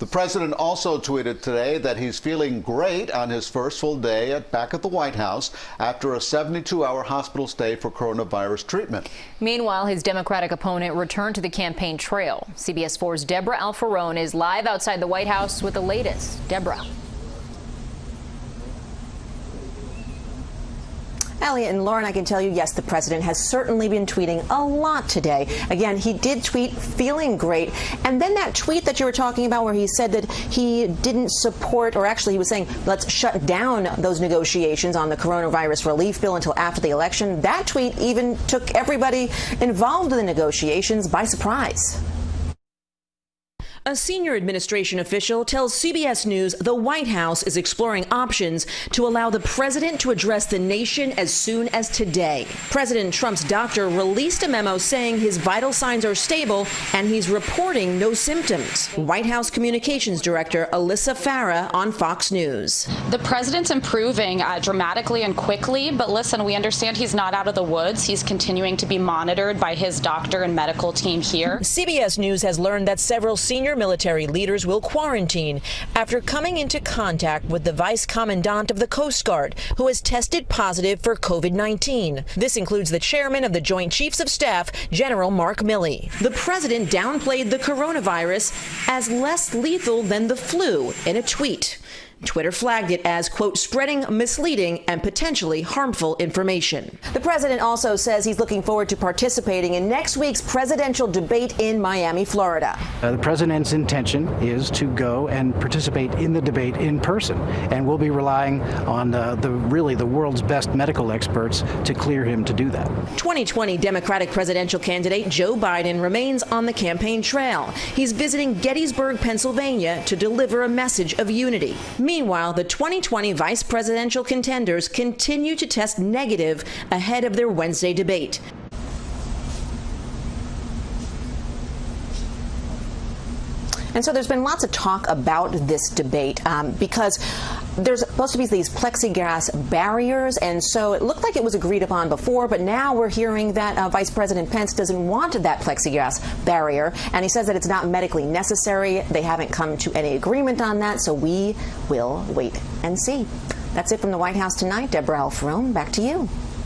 The president also tweeted today that he's feeling great on his first full day back at the White House after a 72-hour hospital stay for coronavirus treatment. Meanwhile, his Democratic opponent returned to the campaign trail. CBS 4's Debra Alfarone is live outside the White House with the latest. Debra. Elliot and Lauren, I can tell you, yes, the president has certainly been tweeting a lot today. Again, he did tweet feeling great. And then that tweet that you were talking about where he said that he didn't support, or actually he was saying, let's shut down those negotiations on the coronavirus relief bill until after the election. That tweet even took everybody involved in the negotiations by surprise. A senior administration official tells CBS News the White House is exploring options to allow the president to address the nation as soon as today. President Trump's doctor released a memo saying his vital signs are stable and he's reporting no symptoms. White House Communications Director Alyssa Farah on Fox News. The president's improving dramatically and quickly, but listen, we understand he's not out of the woods. He's continuing to be monitored by his doctor and medical team here. CBS News has learned that several senior military leaders will quarantine after coming into contact with the Vice Commandant of the Coast Guard, who has tested positive for COVID-19. This includes the chairman of the Joint Chiefs of Staff, General Mark Milley. The president downplayed the coronavirus as less lethal than the flu in a tweet. Twitter flagged it as, quote, spreading misleading and potentially harmful information. The president also says he's looking forward to participating in next week's presidential debate in Miami, Florida. The president's intention is to go and participate in the debate in person, and we'll be relying on the world's best medical experts to clear him to do that. 2020 Democratic presidential candidate Joe Biden remains on the campaign trail. He's visiting Gettysburg, Pennsylvania to deliver a message of unity. Meanwhile, the 2020 vice presidential contenders continue to test negative ahead of their Wednesday debate. And so there's been lots of talk about this debate because there's supposed to be these plexiglass barriers, and so it looked like it was agreed upon before, but now we're hearing that Vice President Pence doesn't want that plexiglass barrier, and he says that it's not medically necessary. They haven't come to any agreement on that, so we will wait and see. That's it from the White House tonight. Debra Alfarone, back to you.